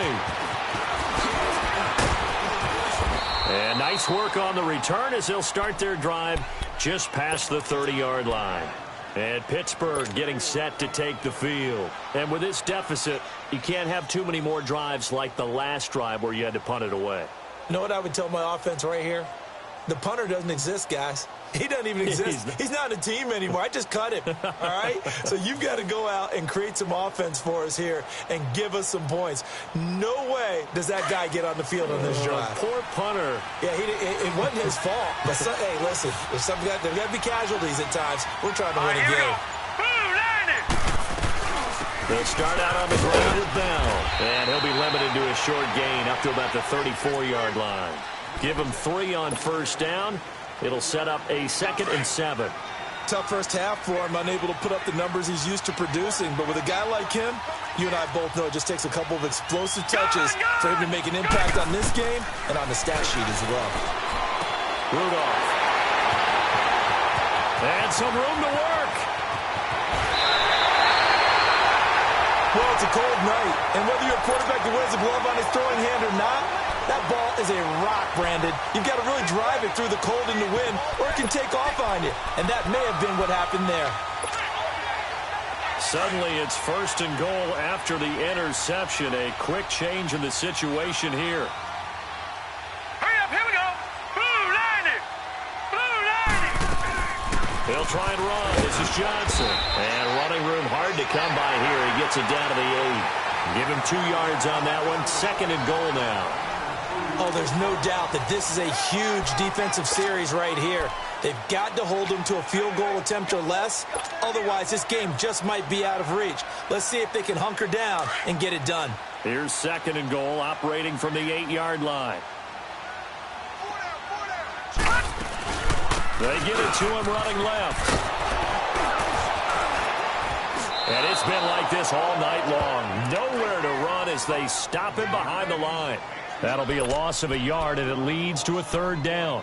And nice work on the return as they'll start their drive just past the 30-yard line. And Pittsburgh getting set to take the field. And with this deficit, you can't have too many more drives like the last drive where you had to punt it away.
You know what I would tell my offense right here? The punter doesn't exist, guys. He doesn't even exist. He's not a team anymore. I just cut him, all right? So you've got to go out and create some offense for us here and give us some points. No way does that guy get on the field on this drive.
Poor punter.
Yeah, it wasn't his fault. But hey, listen, there's got to be casualties at times. We're trying to win a game.
They'll start out on the ground with Bell. And he'll be limited to a short gain up to about the 34-yard line. Give him 3 on 1st down. It'll set up a 2nd and 7.
Tough first half for him, unable to put up the numbers he's used to producing. But with a guy like him, you and I both know it just takes a couple of explosive touches for him to make an impact on this game and on the stat sheet as well.
Rudolph. And some room to work.
Well, it's a cold night, and whether you're a quarterback that wears a glove on his throwing hand or not, that ball is a rock, Brandon. You've got to really drive it through the cold and the wind, or it can take off on you. And that may have been what happened there.
Suddenly, it's 1st and goal after the interception. A quick change in the situation here.
Hurry up, here we go. Blue 90. Blue 90.
He'll try and run. This is Johnson. And running room hard to come by here. He gets it down to the 8. Give him 2 yards on that one. 2nd and goal now.
Oh, there's no doubt that this is a huge defensive series right here. They've got to hold them to a field goal attempt or less. Otherwise, this game just might be out of reach. Let's see if they can hunker down and get it done.
Here's 2nd and goal, operating from the 8-yard line. They give it to him running left. And it's been like this all night long. Nowhere to run as they stop him behind the line. That'll be a loss of a yard, and it leads to a 3rd down.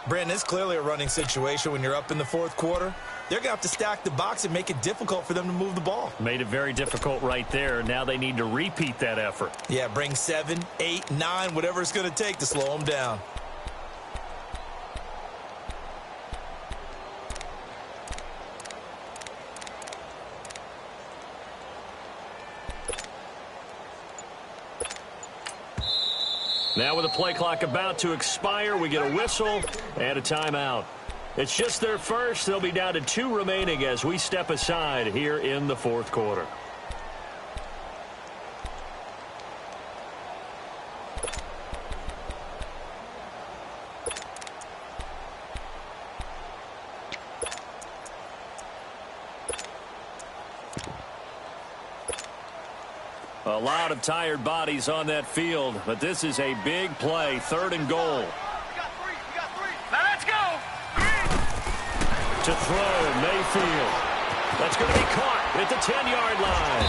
Brandon, it's clearly a running situation when you're up in the 4th quarter. They're going to have to stack the box and make it difficult for them to move the ball.
Made it very difficult right there. Now they need to repeat that effort.
Yeah, bring 7, 8, 9, whatever it's going to take to slow them down.
Now with the play clock about to expire, we get a whistle and a timeout. It's just their first. They'll be down to 2 remaining as we step aside here in the fourth quarter. A lot of tired bodies on that field, but this is a big play, 3rd and goal.
Now let's go.
To throw, Mayfield. That's going to be caught at the 10-yard line.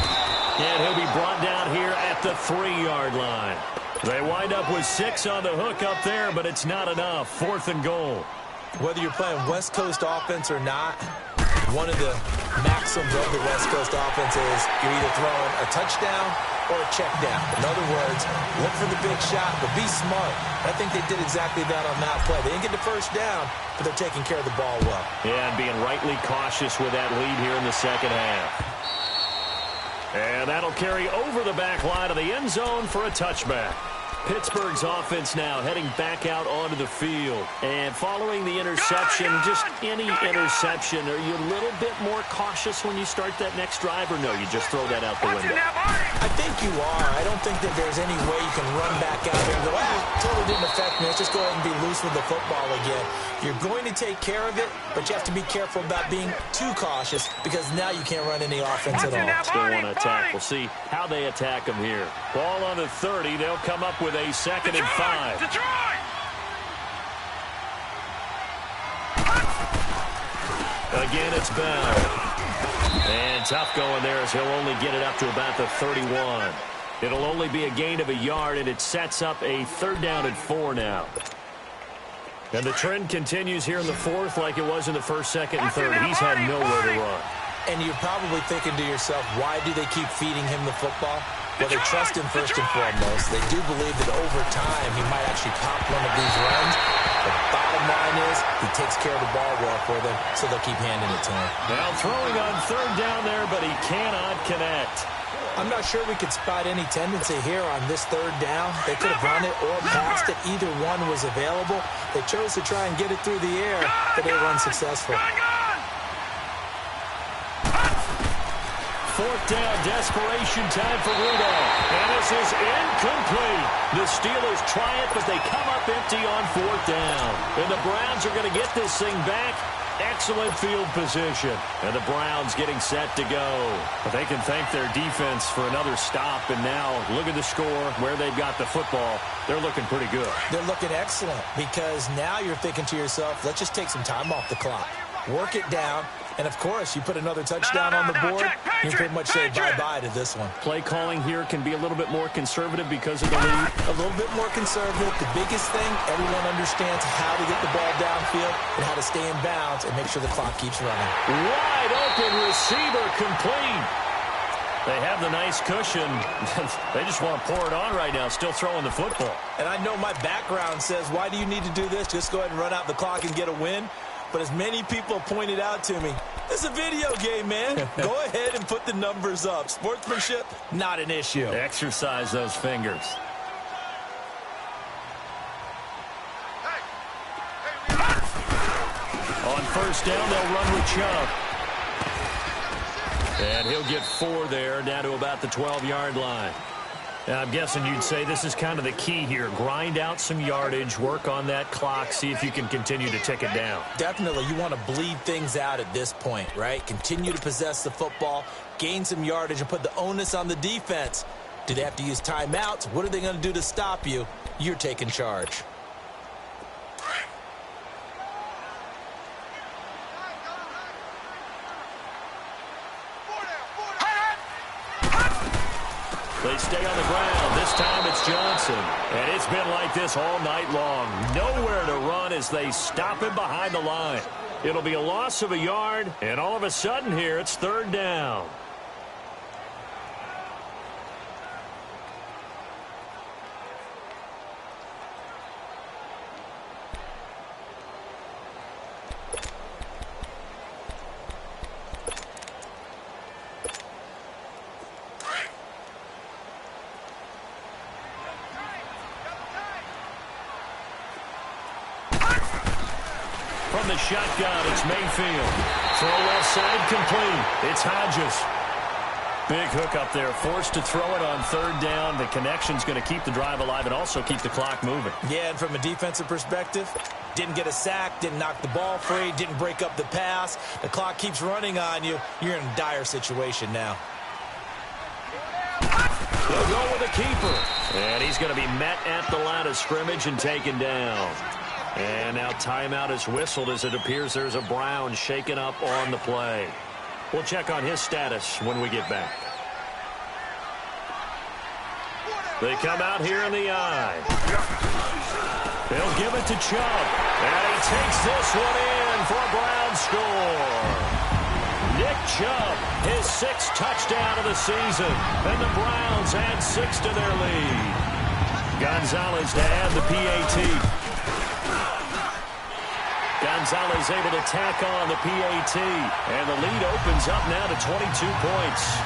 And he'll be brought down here at the 3-yard line. They wind up with 6 on the hook up there, but it's not enough. 4th and goal.
Whether you're playing West Coast offense or not, one of the maxims of the West Coast offense is you're either throwing a touchdown or a check down. In other words, look for the big shot, but be smart. I think they did exactly that on that play. They didn't get the first down, but they're taking care of the ball well.
Yeah, and being rightly cautious with that lead here in the second half. And that'll carry over the back line of the end zone for a touchback. Pittsburgh's offense now heading back out onto the field. And following the interception, just any interception, are you a little bit more cautious when you start that next drive, or no, you just throw that out the window?
I think you are. I don't think that there's any way you can run back out there and go, totally didn't affect me. Let's just go ahead and be loose with the football again. You're going to take care of it, but you have to be careful about being too cautious because now you can't run any offense at all.
Still want to attack. We'll see how they attack them here. Ball on the 30. They'll come up with a 2nd and 5.
Detroit!
Again, it's Bell. And tough going there as he'll only get it up to about the 31. It'll only be a gain of a yard, and it sets up a 3rd down and 4 now. And the trend continues here in the 4th like it was in the 1st, 2nd, and 3rd. He's had nowhere to run.
And you're probably thinking to yourself, why do they keep feeding him the football? Well, they trust him first and foremost. They do believe that over time he might actually pop one of these runs. The bottom line is he takes care of the ball well for them, so they'll keep handing it to him.
Now throwing on 3rd down there, but he cannot connect.
I'm not sure we could spot any tendency here on this 3rd down. They could have run it or passed it. Either one was available. They chose to try and get it through the air, but they were unsuccessful.
4th down, desperation time for Rudolph. And this is incomplete. The Steelers try it, but they come up empty on 4th down. And the Browns are going to get this thing back. Excellent field position. And the Browns getting set to go. But they can thank their defense for another stop. And now, look at the score, where they've got the football. They're looking pretty good.
They're looking excellent because now you're thinking to yourself, let's just take some time off the clock. Work it down. And, of course, you put another touchdown on the board, you pretty much say bye-bye to this one.
Play calling here can be a little bit more conservative because of the lead.
A little bit more conservative. The biggest thing, everyone understands how to get the ball downfield and how to stay in bounds and make sure the clock keeps running.
Wide open receiver complete. They have the nice cushion. They just want to pour it on right now, still throwing the football.
And I know my background says, why do you need to do this? Just go ahead and run out the clock and get a win. But as many people pointed out to me, this is a video game, man. Go ahead and put the numbers up. Sportsmanship, not an issue.
Exercise those fingers. On 1st down, they'll run with Chubb. And he'll get 4 there, down to about the 12-yard line. And I'm guessing you'd say this is kind of the key here. Grind out some yardage, work on that clock, see if you can continue to tick it down.
Definitely. You want to bleed things out at this point, right? Continue to possess the football, gain some yardage, and put the onus on the defense. Do they have to use timeouts? What are they going to do to stop you? You're taking charge.
They stay on the ground. This time it's Johnson. And it's been like this all night long. Nowhere to run as they stop him behind the line. It'll be a loss of a yard, and all of a sudden here it's 3rd down. from the shotgun. It's Mayfield. Throw left side complete. It's Hodges. Big hook up there. Forced to throw it on third down. The connection's going to keep the drive alive and also keep the clock moving.
Yeah, and from a defensive perspective, didn't get a sack, didn't knock the ball free, didn't break up the pass. The clock keeps running on you. You're in a dire situation now.
They'll go with a keeper. And he's going to be met at the line of scrimmage and taken down. And now timeout is whistled as it appears there's a Brown shaken up on the play. We'll check on his status when we get back. They come out here in the eye. They'll give it to Chubb. And he takes this one in for a Brown score. Nick Chubb, his 6th touchdown of the season. And the Browns add 6 to their lead. Gonzalez to add the PAT. Gonzalez able to tack on the PAT. And the lead opens up now to 22 points.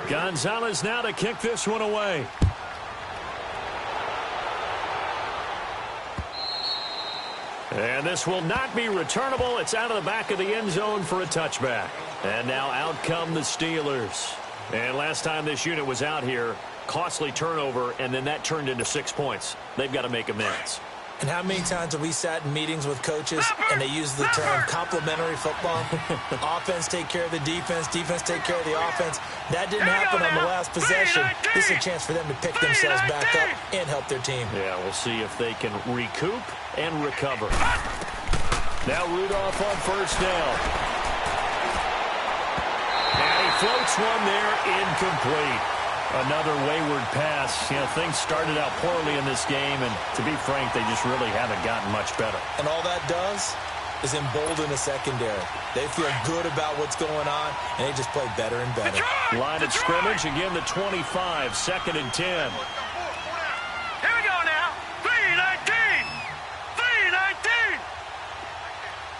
Gonzalez now to kick this one away. And this will not be returnable. It's out of the back of the end zone for a touchback. And now out come the Steelers. And last time this unit was out here, costly turnover, and then that turned into 6 points. They've got to make amends.
And how many times have we sat in meetings with coaches and they use the term complementary football? Offense take care of the defense, defense take care of the offense. That didn't happen on the last possession. This is a chance for them to pick themselves back up and help their team.
Yeah, we'll see if they can recoup and recover. Now Rudolph on first down. And he floats one there, incomplete. Another wayward pass. You know, things started out poorly in this game, and to be frank, they just really haven't gotten much better.
And all that does is embolden the secondary. They feel good about what's going on, and they just play better and better.
Line of scrimmage, again the 25, 2nd and 10.
Here we go now. 3-19. 3-19.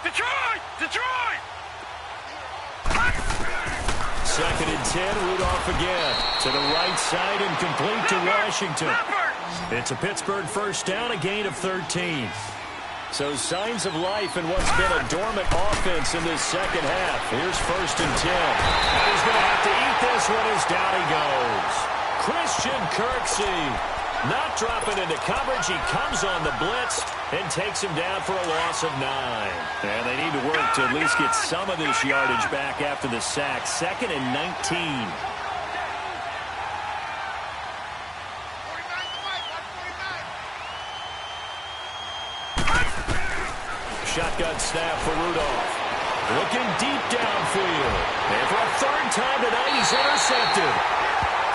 Detroit! Detroit!
2nd and 10, Rudolph again. To the right side and complete to Washington. It's a Pittsburgh first down, a gain of 13. So signs of life in what's been a dormant offense in this second half. Here's 1st and 10. And he's going to have to eat this one as down he goes. Christian Kirksey not dropping into coverage. He comes on the blitz and takes him down for a loss of 9. And they need to work to at least get some of this yardage back after the sack. 2nd and 19. Shotgun snap for Rudolph. Looking deep downfield. And for a 3rd time tonight, he's intercepted.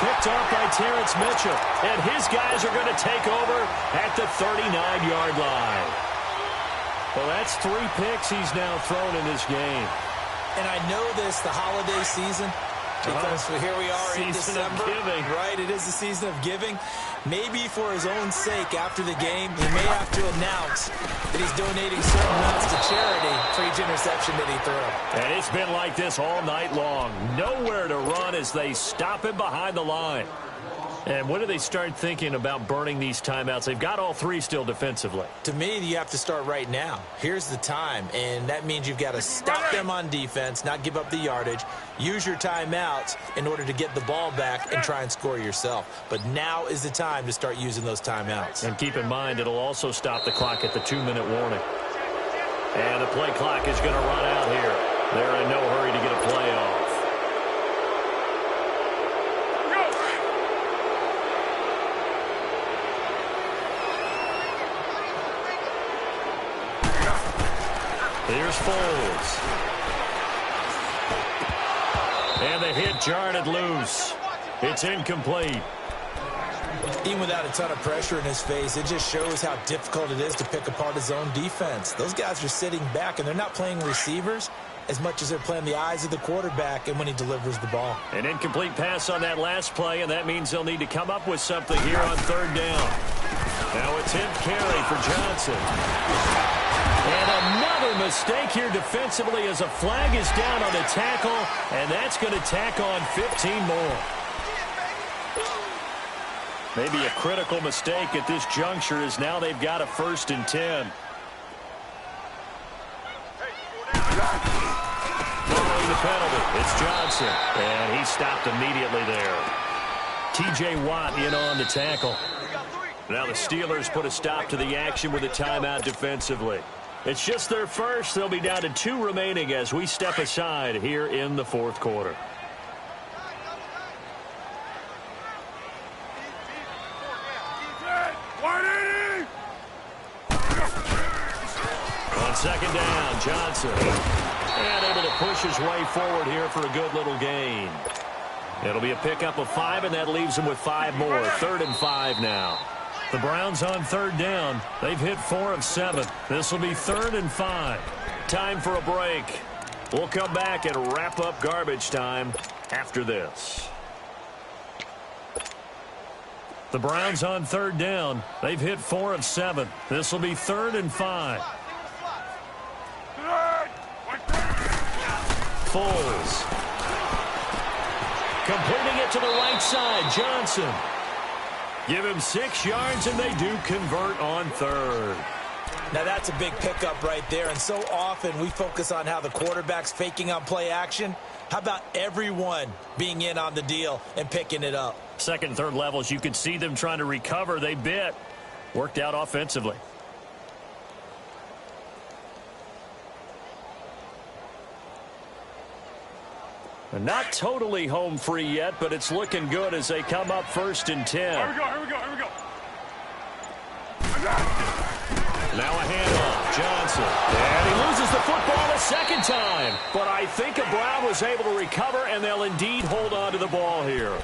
Picked off by Terrence Mitchell. And his guys are going to take over at the 39-yard line. Well, that's 3 picks he's now thrown in this game.
And I know this, the holiday season, because here we are in December. Right, it is the season of giving. Maybe for his own sake, after the game, he may have to announce that he's donating certain amounts to charity for each interception that he threw.
And it's been like this all night long. Nowhere to run as they stop him behind the line. And when do they start thinking about burning these timeouts? They've got all 3 still defensively.
To me, you have to start right now. Here's the time, and that means you've got to stop them on defense, not give up the yardage, use your timeouts in order to get the ball back and try and score yourself. But now is the time to start using those timeouts.
And keep in mind, it'll also stop the clock at the 2-minute warning. And the play clock is going to run out here. They're in no hurry to get a play off. Here's Foles. And the hit jarred it loose. It's incomplete.
Even without a ton of pressure in his face, it just shows how difficult it is to pick apart his own defense. Those guys are sitting back, and they're not playing receivers. as much as they're playing the eyes of the quarterback and when he delivers the ball.
An incomplete pass on that last play, and that means they'll need to come up with something here on third down. Now a 10th carry for Johnson. And another mistake here defensively as a flag is down on the tackle, and that's going to tack on 15 more. Maybe a critical mistake at this juncture as now they've got a 1st and 10. Following the penalty, it's Johnson, and he stopped immediately there. T.J. Watt in on the tackle. Now the Steelers put a stop to the action with a timeout defensively. It's just their first. They'll be down to 2 remaining as we step aside here in the 4th quarter. On 2nd down, Johnson. And able to push his way forward here for a good little gain. It'll be a pickup of 5, and that leaves him with 5 more. 3rd and 5 now. The Browns on 3rd down. They've hit 4 of 7. This will be 3rd and 5. Time for a break. We'll come back and wrap up garbage time after this. The Browns on 3rd down. They've hit 4 of 7. This will be 3rd and 5. Foles. Completing it to the right side. Johnson. Give him 6 yards, and they do convert on 3rd.
Now that's a big pickup right there, and so often we focus on how the quarterback's faking on play action. How about everyone being in on the deal and picking it up?
2nd and 3rd levels, you could see them trying to recover. They bit. Worked out offensively. And not totally home free yet, but it's looking good as they come up 1st and 10.
Here we go, here we go, here we go.
Now a handoff, Johnson. And he loses the football a 2nd time. But I think Brown was able to recover, and they'll indeed hold on to the ball here.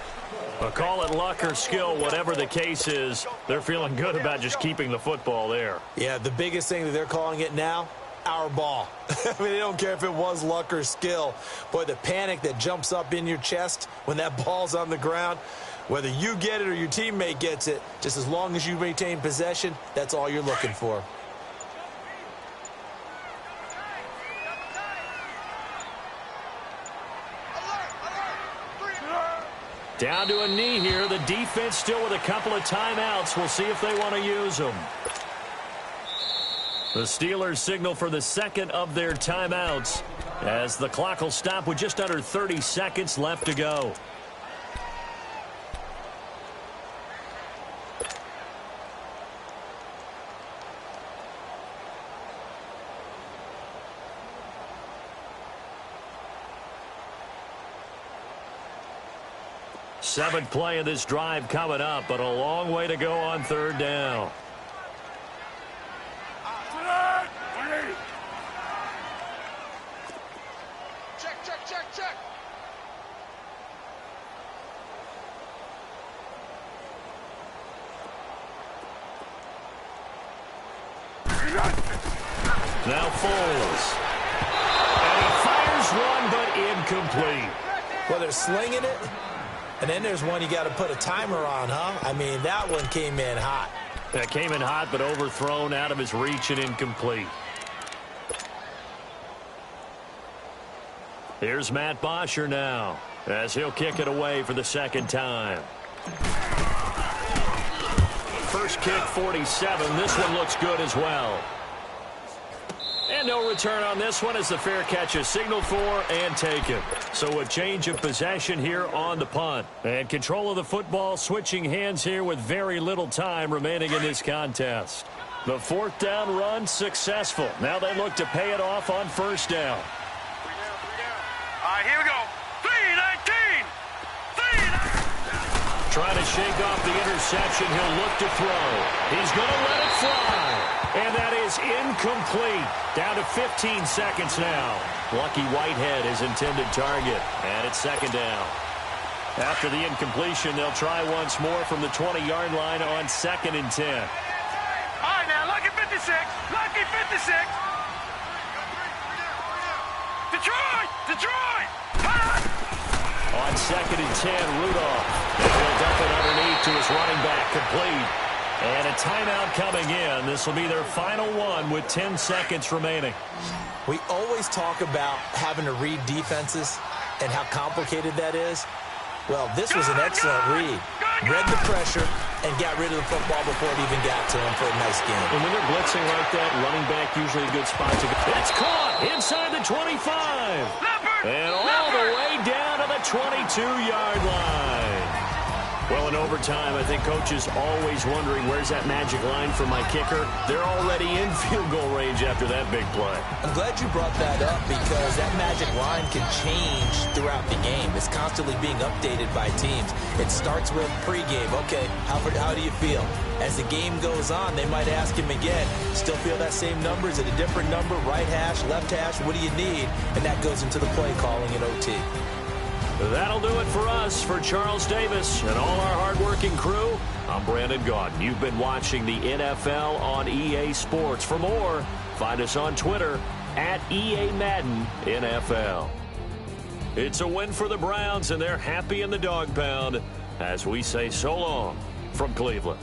But call it luck or skill, whatever the case is, they're feeling good about just keeping the football there.
Yeah, the biggest thing that they're calling it now, our ball. I mean, they don't care if it was luck or skill. Boy, the panic that jumps up in your chest when that ball's on the ground, whether you get it or your teammate gets it, just as long as you retain possession, that's all you're looking for.
Down to a knee here. The defense still with a couple of timeouts. We'll see if they want to use them. The Steelers signal for the 2nd of their timeouts as the clock will stop with just under 30 seconds left to go. Seventh play of this drive coming up, but a long way to go on 3rd down.
Check.
Now Foles. And he fires one, but incomplete.
Well, they're slinging it, and then there's one you got to put a timer on, huh? I mean, that one came in hot.
That came in hot, but overthrown out of his reach and incomplete. Here's Matt Bosher now as he'll kick it away for the 2nd time. First kick, 47. This one looks good as well. And no return on this one as the fair catch is signaled for and taken. So a change of possession here on the punt. And control of the football switching hands here with very little time remaining in this contest. The 4th down run successful. Now they look to pay it off on 1st down.
All right, here we go. 3-19.
Trying to shake off the interception. He'll look to throw. He's going to let it fly. And that is incomplete. Down to 15 seconds now. Lucky Whitehead, his intended target. And it's 2nd down. After the incompletion, they'll try once more from the 20-yard line on 2nd and 10.
All right, now, lucky 56. Lucky 56. Detroit! Detroit! Hot!
On 2nd and 10, Rudolph. And he'll dump it underneath to his running back, complete. And a timeout coming in. This will be their final one with 10 seconds remaining.
We always talk about having to read defenses and how complicated that is. Well, this was an excellent read. Read the pressure and got rid of the football before it even got to him for a nice game.
And when they're blitzing like that, running back usually a good spot to go. It's caught inside the 25. And all the way down to the 22-yard line. Well, in overtime, I think Coach is always wondering, where's that magic line for my kicker? They're already in field goal range after that big play.
I'm glad you brought that up because that magic line can change throughout the game. It's constantly being updated by teams. It starts with pregame. Okay, how do you feel? As the game goes on, they might ask him again, still feel that same number? Is it a different number? Right hash, left hash, what do you need? And that goes into the play calling in OT.
That'll do it for us. For Charles Davis and all our hardworking crew, I'm Brandon Gaudin. You've been watching the NFL on EA Sports. For more, find us on Twitter at EA Madden NFL. It's a win for the Browns, and they're happy in the dog pound as we say so long from Cleveland.